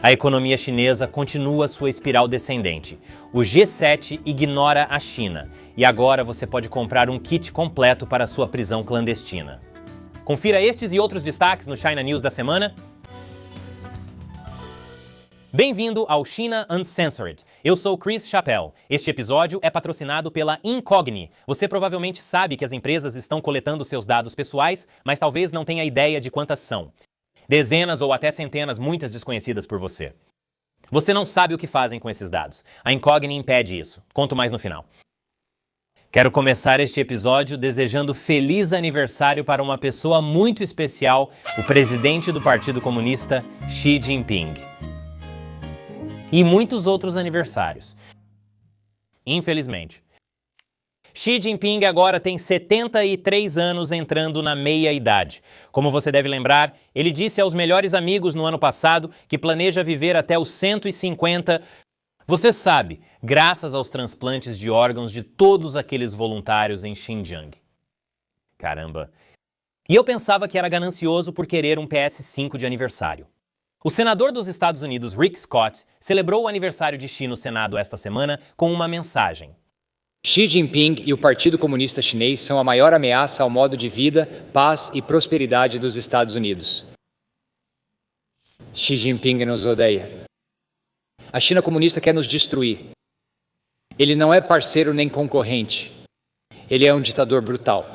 A economia chinesa continua sua espiral descendente. O G7 ignora a China e agora você pode comprar um kit completo para sua prisão clandestina. Confira estes e outros destaques no China News da semana. Bem-vindo ao China Uncensored. Eu sou Chris Chappell. Este episódio é patrocinado pela Incogni. Você provavelmente sabe que as empresas estão coletando seus dados pessoais, mas talvez não tenha ideia de quantas são. Dezenas ou até centenas, muitas desconhecidas por você. Você não sabe o que fazem com esses dados. A Incogni impede isso. Conto mais no final. Quero começar este episódio desejando feliz aniversário para uma pessoa muito especial, o presidente do Partido Comunista, Xi Jinping. E muitos outros aniversários. Infelizmente. Xi Jinping agora tem 73 anos, entrando na meia-idade. Como você deve lembrar, ele disse aos melhores amigos no ano passado que planeja viver até os 150. Você sabe, graças aos transplantes de órgãos de todos aqueles voluntários em Xinjiang. Caramba. E eu pensava que era ganancioso por querer um PS5 de aniversário. O senador dos Estados Unidos, Rick Scott, celebrou o aniversário de Xi no Senado esta semana com uma mensagem. Xi Jinping e o Partido Comunista Chinês são a maior ameaça ao modo de vida, paz e prosperidade dos Estados Unidos. Xi Jinping nos odeia. A China comunista quer nos destruir. Ele não é parceiro nem concorrente. Ele é um ditador brutal.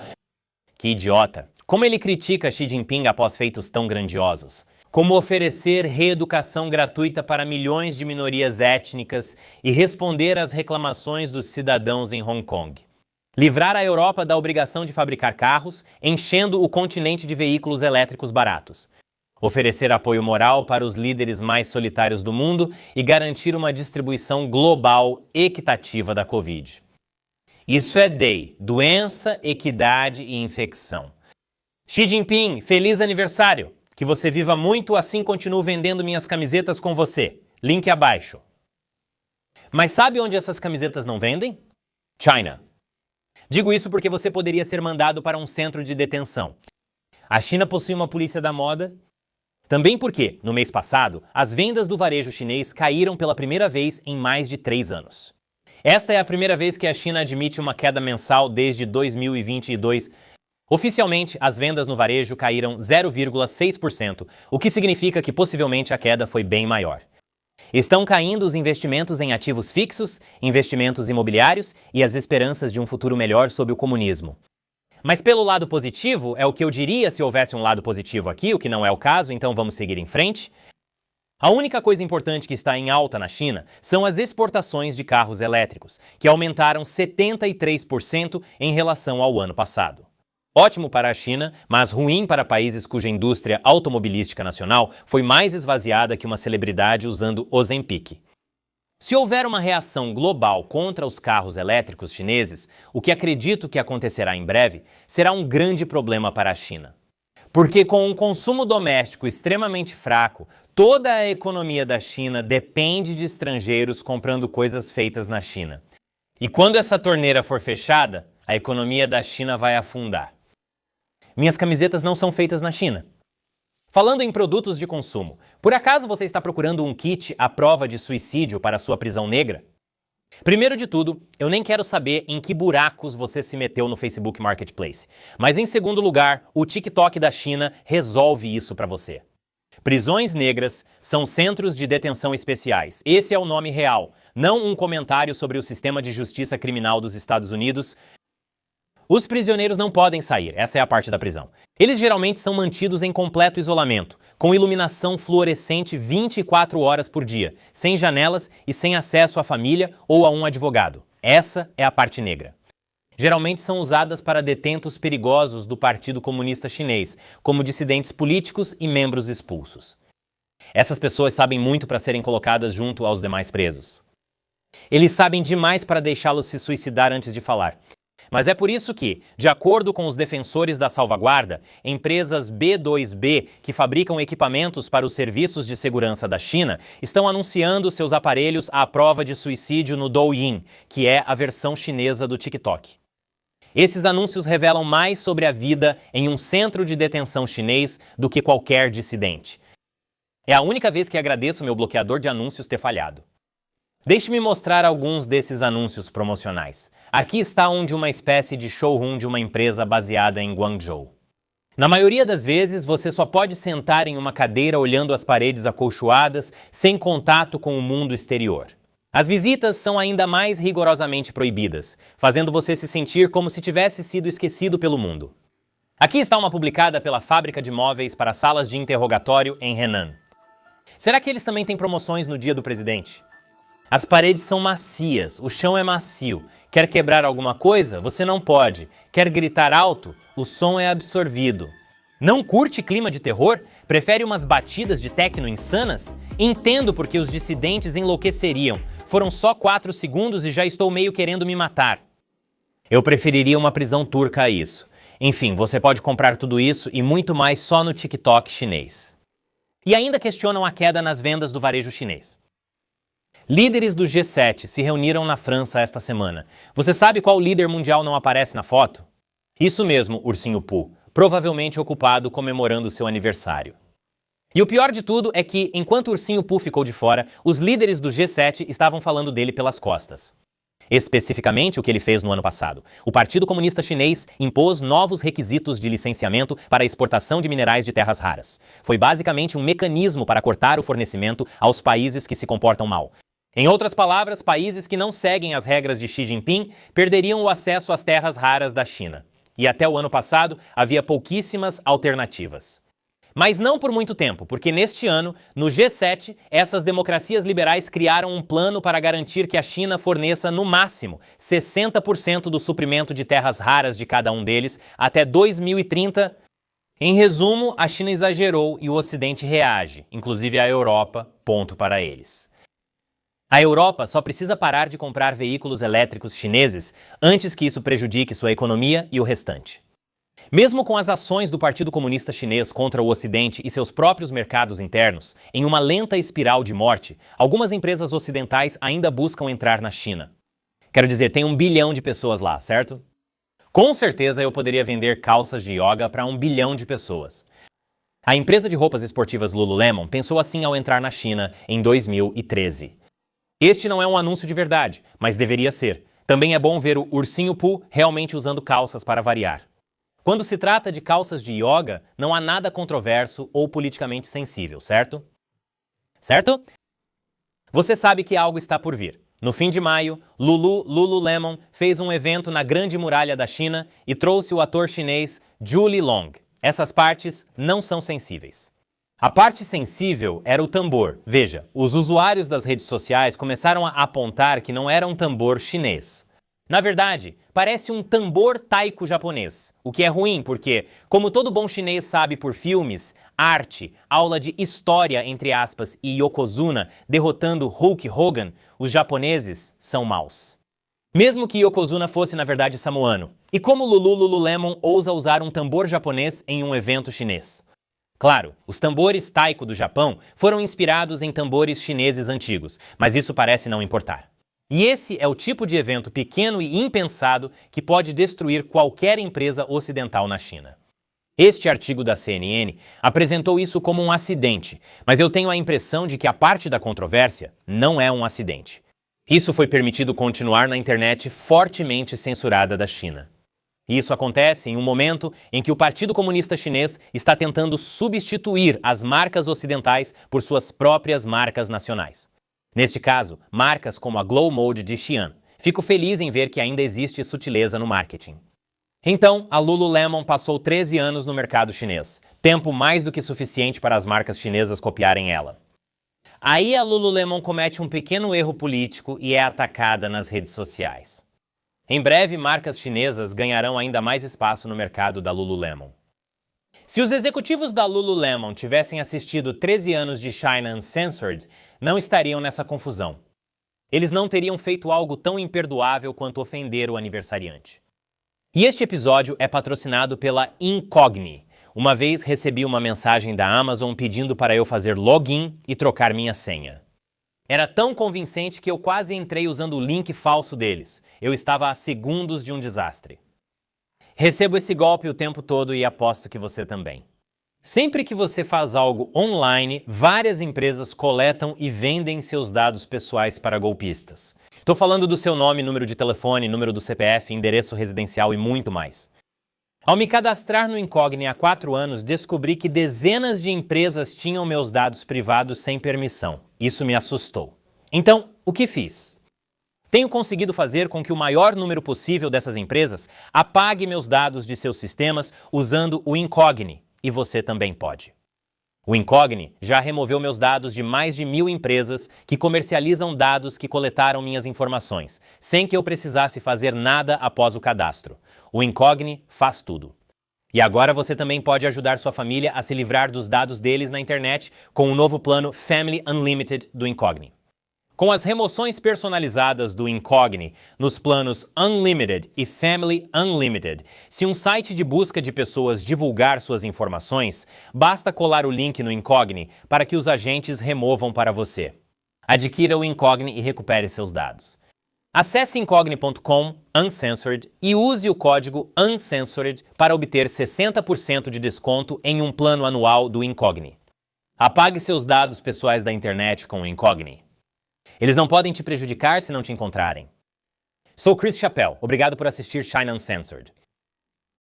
Que idiota! Como ele critica Xi Jinping após feitos tão grandiosos? Como oferecer reeducação gratuita para milhões de minorias étnicas e responder às reclamações dos cidadãos em Hong Kong. Livrar a Europa da obrigação de fabricar carros, enchendo o continente de veículos elétricos baratos. Oferecer apoio moral para os líderes mais solitários do mundo e garantir uma distribuição global equitativa da Covid. Isso é DEI, doença, equidade e infecção. Xi Jinping, feliz aniversário! Que você viva muito, assim continuo vendendo minhas camisetas com você. Link abaixo. Mas sabe onde essas camisetas não vendem? China. Digo isso porque você poderia ser mandado para um centro de detenção. A China possui uma polícia da moda. Também porque, no mês passado, as vendas do varejo chinês caíram pela primeira vez em mais de 3 anos. Esta é a primeira vez que a China admite uma queda mensal desde 2022. Oficialmente, as vendas no varejo caíram 0,6%, o que significa que possivelmente a queda foi bem maior. Estão caindo os investimentos em ativos fixos, investimentos imobiliários e as esperanças de um futuro melhor sob o comunismo. Mas pelo lado positivo, é o que eu diria se houvesse um lado positivo aqui, o que não é o caso, então vamos seguir em frente. A única coisa importante que está em alta na China são as exportações de carros elétricos, que aumentaram 73% em relação ao ano passado. Ótimo para a China, mas ruim para países cuja indústria automobilística nacional foi mais esvaziada que uma celebridade usando Ozempic. Se houver uma reação global contra os carros elétricos chineses, o que acredito que acontecerá em breve, será um grande problema para a China. Porque com um consumo doméstico extremamente fraco, toda a economia da China depende de estrangeiros comprando coisas feitas na China. E quando essa torneira for fechada, a economia da China vai afundar. Minhas camisetas não são feitas na China. Falando em produtos de consumo, por acaso você está procurando um kit à prova de suicídio para sua prisão negra? Primeiro de tudo, eu nem quero saber em que buracos você se meteu no Facebook Marketplace. Mas em segundo lugar, o TikTok da China resolve isso para você. Prisões negras são centros de detenção especiais. Esse é o nome real, não um comentário sobre o sistema de justiça criminal dos Estados Unidos. Os prisioneiros não podem sair, essa é a parte da prisão. Eles geralmente são mantidos em completo isolamento, com iluminação fluorescente 24 horas por dia, sem janelas e sem acesso à família ou a um advogado. Essa é a parte negra. Geralmente são usadas para detentos perigosos do Partido Comunista Chinês, como dissidentes políticos e membros expulsos. Essas pessoas sabem muito para serem colocadas junto aos demais presos. Eles sabem demais para deixá-los se suicidar antes de falar. Mas é por isso que, de acordo com os defensores da salvaguarda, empresas B2B que fabricam equipamentos para os serviços de segurança da China estão anunciando seus aparelhos à prova de suicídio no Douyin, que é a versão chinesa do TikTok. Esses anúncios revelam mais sobre a vida em um centro de detenção chinês do que qualquer dissidente. É a única vez que agradeço meu bloqueador de anúncios ter falhado. Deixe-me mostrar alguns desses anúncios promocionais. Aqui está um de uma espécie de showroom de uma empresa baseada em Guangzhou. Na maioria das vezes, você só pode sentar em uma cadeira olhando as paredes acolchoadas, sem contato com o mundo exterior. As visitas são ainda mais rigorosamente proibidas, fazendo você se sentir como se tivesse sido esquecido pelo mundo. Aqui está uma publicada pela fábrica de móveis para salas de interrogatório em Henan. Será que eles também têm promoções no Dia do Presidente? As paredes são macias, o chão é macio. Quer quebrar alguma coisa? Você não pode. Quer gritar alto? O som é absorvido. Não curte clima de terror? Prefere umas batidas de techno insanas? Entendo porque os dissidentes enlouqueceriam. Foram só 4 segundos e já estou meio querendo me matar. Eu preferiria uma prisão turca a isso. Enfim, você pode comprar tudo isso e muito mais só no TikTok chinês. E ainda questionam a queda nas vendas do varejo chinês. Líderes do G7 se reuniram na França esta semana. Você sabe qual líder mundial não aparece na foto? Isso mesmo, Ursinho Pooh, provavelmente ocupado comemorando seu aniversário. E o pior de tudo é que, enquanto o Ursinho Pooh ficou de fora, os líderes do G7 estavam falando dele pelas costas. Especificamente o que ele fez no ano passado. O Partido Comunista Chinês impôs novos requisitos de licenciamento para a exportação de minerais de terras raras. Foi basicamente um mecanismo para cortar o fornecimento aos países que se comportam mal. Em outras palavras, países que não seguem as regras de Xi Jinping perderiam o acesso às terras raras da China. E até o ano passado havia pouquíssimas alternativas. Mas não por muito tempo, porque neste ano, no G7, essas democracias liberais criaram um plano para garantir que a China forneça no máximo 60% do suprimento de terras raras de cada um deles até 2030. Em resumo, a China exagerou e o Ocidente reage, inclusive a Europa, ponto para eles. A Europa só precisa parar de comprar veículos elétricos chineses antes que isso prejudique sua economia e o restante. Mesmo com as ações do Partido Comunista Chinês contra o Ocidente e seus próprios mercados internos, em uma lenta espiral de morte, algumas empresas ocidentais ainda buscam entrar na China. Quero dizer, tem 1 bilhão de pessoas lá, certo? Com certeza eu poderia vender calças de yoga para 1 bilhão de pessoas. A empresa de roupas esportivas Lululemon pensou assim ao entrar na China em 2013. Este não é um anúncio de verdade, mas deveria ser. Também é bom ver o Ursinho Pooh realmente usando calças para variar. Quando se trata de calças de yoga, não há nada controverso ou politicamente sensível, certo? Certo? Você sabe que algo está por vir. No fim de maio, Lululemon fez um evento na Grande Muralha da China e trouxe o ator chinês Zhu Lilong. Essas partes não são sensíveis. A parte sensível era o tambor. Veja, os usuários das redes sociais começaram a apontar que não era um tambor chinês. Na verdade, parece um tambor taiko japonês, o que é ruim porque, como todo bom chinês sabe por filmes, arte, aula de história, entre aspas, e Yokozuna derrotando Hulk Hogan, os japoneses são maus. Mesmo que Yokozuna fosse na verdade samoano. E como Lululemon ousa usar um tambor japonês em um evento chinês? Claro, os tambores taiko do Japão foram inspirados em tambores chineses antigos, mas isso parece não importar. E esse é o tipo de evento pequeno e impensado que pode destruir qualquer empresa ocidental na China. Este artigo da CNN apresentou isso como um acidente, mas eu tenho a impressão de que a parte da controvérsia não é um acidente. Isso foi permitido continuar na internet fortemente censurada da China. Isso acontece em um momento em que o Partido Comunista Chinês está tentando substituir as marcas ocidentais por suas próprias marcas nacionais. Neste caso, marcas como a Glow Mode de Xi'an. Fico feliz em ver que ainda existe sutileza no marketing. Então, a Lululemon passou 13 anos no mercado chinês, tempo mais do que suficiente para as marcas chinesas copiarem ela. Aí a Lululemon comete um pequeno erro político e é atacada nas redes sociais. Em breve, marcas chinesas ganharão ainda mais espaço no mercado da Lululemon. Se os executivos da Lululemon tivessem assistido 13 anos de China Uncensored, não estariam nessa confusão. Eles não teriam feito algo tão imperdoável quanto ofender o aniversariante. E este episódio é patrocinado pela Incogni. Uma vez recebi uma mensagem da Amazon pedindo para eu fazer login e trocar minha senha. Era tão convincente que eu quase entrei usando o link falso deles. Eu estava a segundos de um desastre. Recebo esse golpe o tempo todo e aposto que você também. Sempre que você faz algo online, várias empresas coletam e vendem seus dados pessoais para golpistas. Estou falando do seu nome, número de telefone, número do CPF, endereço residencial e muito mais. Ao me cadastrar no Incogni há 4 anos, descobri que dezenas de empresas tinham meus dados privados sem permissão. Isso me assustou. Então, o que fiz? Tenho conseguido fazer com que o maior número possível dessas empresas apague meus dados de seus sistemas usando o Incogni, e você também pode. O Incogni já removeu meus dados de mais de 1000 empresas que comercializam dados que coletaram minhas informações, sem que eu precisasse fazer nada após o cadastro. O Incogni faz tudo. E agora você também pode ajudar sua família a se livrar dos dados deles na internet com o novo plano Family Unlimited do Incogni. Com as remoções personalizadas do Incogni nos planos Unlimited e Family Unlimited, se um site de busca de pessoas divulgar suas informações, basta colar o link no Incogni para que os agentes removam para você. Adquira o Incogni e recupere seus dados. Acesse incogni.com Uncensored e use o código Uncensored para obter 60% de desconto em um plano anual do Incogni. Apague seus dados pessoais da internet com o Incogni. Eles não podem te prejudicar se não te encontrarem. Sou Chris Chappell. Obrigado por assistir Shine Uncensored.